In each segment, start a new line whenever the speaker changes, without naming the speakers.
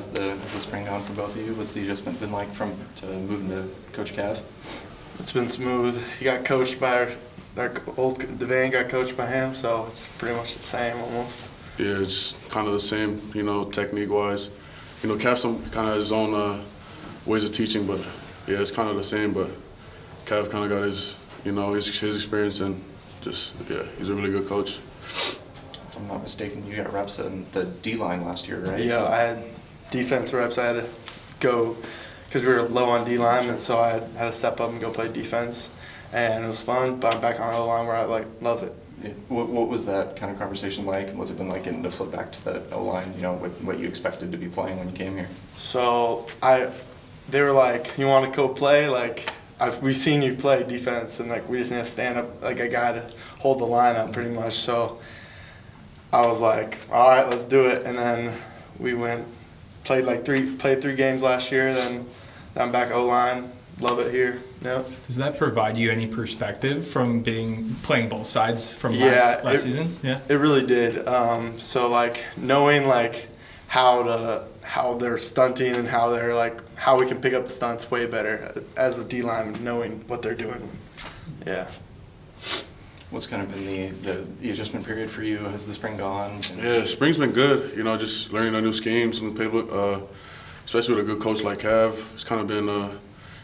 How's the spring gone for both of you? What's the adjustment been like to moving to Coach Cav?
It's been smooth. He got coached by our old DeVan got coached by him, so it's pretty much the same almost.
Yeah, it's kind of the same, technique-wise. Cav kind of has his own ways of teaching, but yeah, it's kind of the same. But Cav kind of got his, his experience, and just he's a really good coach.
If I'm not mistaken, you got reps in the D-line last year, right?
Yeah, I had defense reps. I had to go because we were low on D-line, and so I had to step up and go play defense, and it was fun. But I'm back on O-line where I love it.
Yeah. What was that kind of conversation like? And what's it been like getting to flip back to the O-line? What you expected to be playing when you came here?
So they were like, "You want to go play?" We've seen you play defense, and we just need to stand up like a guy to hold the line up, pretty much. So I was like, "All right, let's do it." And then we played three games last year. Then I'm back O-line. Love it here. Yep.
Does that provide you any perspective from playing both sides from last season? Yeah,
it really did. So knowing how they're stunting and how we can pick up the stunts way better as a D line, knowing what they're doing. Yeah.
What's kind of been the adjustment period for you? Has the spring gone?
Yeah, spring's been good. Just learning a new schemes, new playbook. Especially with a good coach like Cav, it's kind of been.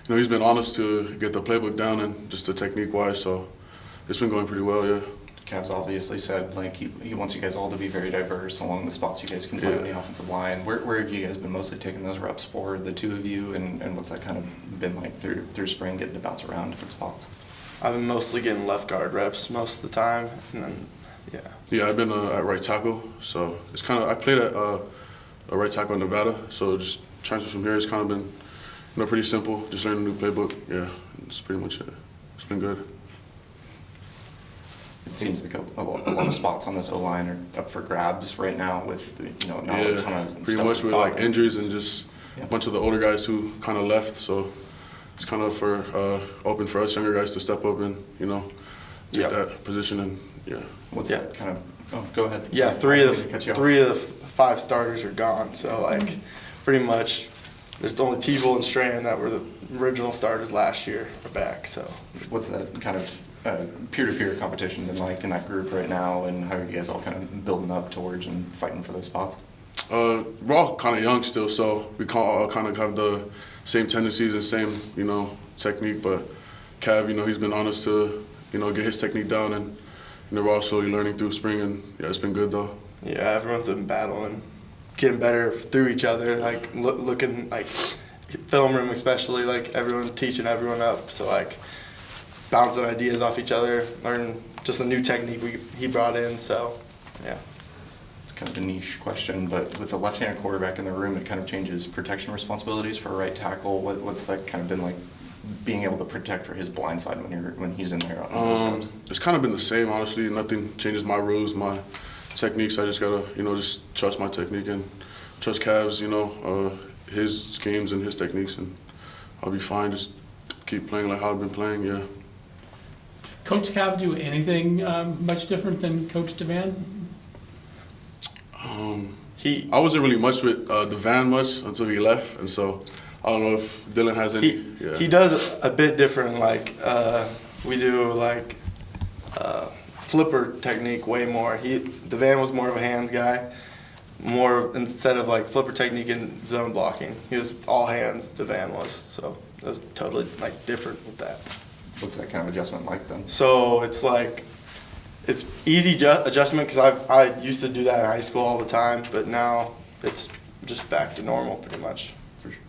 He's been honest to get the playbook down and just the technique-wise, so it's been going pretty well, yeah.
Cav's obviously said he wants you guys all to be very diverse along the spots you guys can play on the offensive line. Where have you guys been mostly taking those reps for, the two of you, and what's that kind of been like through spring, getting to bounce around different spots?
I've been mostly getting left guard reps most of the time, and then
Yeah, I've been at right tackle, so it's kind of I played at a right tackle in Nevada, so just transfer from here has kind of been pretty simple. Just learning a new playbook. Yeah, it's pretty much it. It's been good.
It seems like a lot of spots on this O-line are up for grabs right now with not a ton of
pretty much with injuries and just a bunch of the older guys who kind of left. So it's kind of open for us younger guys to step up and take that position and
What's that kind of? Oh, go ahead.
Yeah, three of the 5 starters are gone. So pretty much. There's only Tebow and Strand that were the original starters last year are back. So
what's that kind of peer-to-peer competition been like in that group right now, and how are you guys all kind of building up towards and fighting for those spots?
We're all kind of young still, so we all kind of have the same tendencies and same technique. But Cav, he's been honest to get his technique down, and we're all slowly learning through spring, and it's been good though.
Yeah, everyone's been battling. Getting better through each other, looking film room especially, everyone teaching everyone up. So bouncing ideas off each other, learning just a new technique he brought in. So yeah.
It's kind of a niche question, but with the left-handed quarterback in the room, it kind of changes protection responsibilities for a right tackle. What's that kind of been like, being able to protect for his blind side when he's in there?
It's kind of been the same, honestly. Nothing changes my rules, my techniques. I just gotta just trust my technique and trust Cav's his schemes and his techniques, and I'll be fine. Just keep playing like how I've been playing. Yeah.
Does Coach Cav do anything much different than Coach DeVan?
I wasn't really much with DeVan much until he left, and so I don't know if Dylan has any.
He does a bit different. We do flipper technique way more. DeVan was more of a hands guy, instead of flipper technique and zone blocking. He was all hands, DeVan was. So it was totally different with that.
What's that kind of adjustment like then?
So it's easy adjustment because I used to do that in high school all the time, but now it's just back to normal pretty much.
For sure.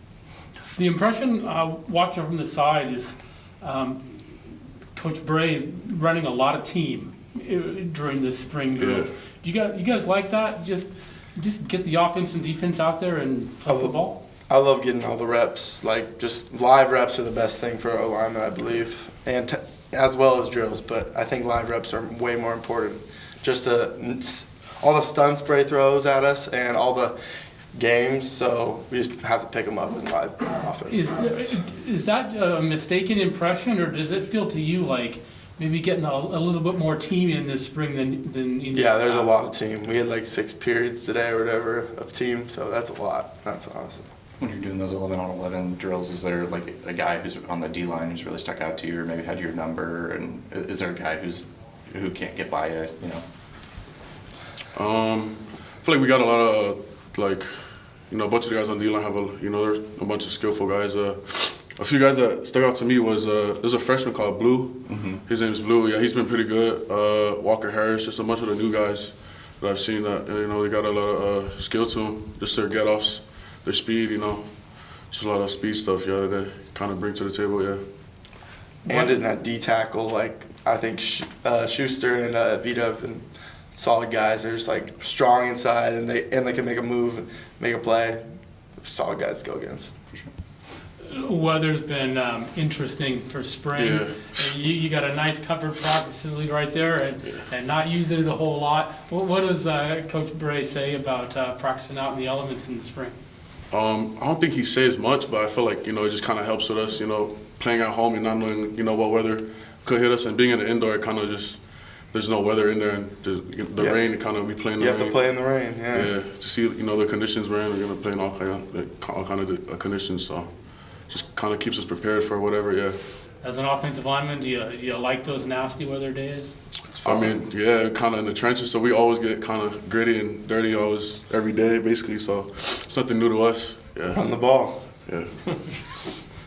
The impression watching from the side is Coach Bray is running a lot of team during this spring drills. You guys like that? Just get the offense and defense out there and play football?
I love getting all the reps. Just live reps are the best thing for a lineman, I believe, and as well as drills. But I think live reps are way more important. All the stunts Bray throws at us and all the games, so we just have to pick them up in live offense.
Is that a mistaken impression, or does it feel to you like maybe getting a little bit more team in this spring than in
Yeah, there's a
past.
lot of team. We had like 6 periods today or whatever of team, so that's a lot. That's awesome.
When you're doing those 11-on-11 drills, is there like a guy who's on the D line who's really stuck out to you, or maybe had your number? And is there a guy who can't get by you? You know.
I feel like we got a lot of a bunch of the guys on D line have there's a bunch of skillful guys. A few guys that stuck out to me was there's a freshman called Blue.
Mm-hmm.
His name's Blue. Yeah, he's been pretty good. Walker Harris, just a bunch of the new guys that I've seen that they got a lot of skill to them. Just their get-offs, their speed. Just a lot of speed stuff. Yeah, that they kind of bring to the table. Yeah.
And in that D tackle, like I think Schuster and Vita have been solid guys. They're just like strong inside, and they can make a move, and make a play. Solid guys to go against.
For sure.
Weather's been interesting for spring.
Yeah.
You got a nice covered practice facility right there, and not using it a whole lot. What does Coach Bray say about practicing out in the elements in the spring?
I don't think he says much, but I feel like it just kind of helps with us. Playing at home and not knowing what weather could hit us, and being in the indoor, it kind of just there's no weather in there, and the rain. It kind of we play in the
You
rain.
have to play in the rain. Yeah.
Yeah, to see the conditions we're in, we're gonna play in all kind of conditions. So just kind of keeps us prepared for whatever. Yeah.
As an offensive lineman, do you like those nasty weather days?
I mean, yeah, kind of in the trenches, so we always get kind of gritty and dirty every day, basically. So it's nothing new to us. Yeah.
Run the ball.
Yeah.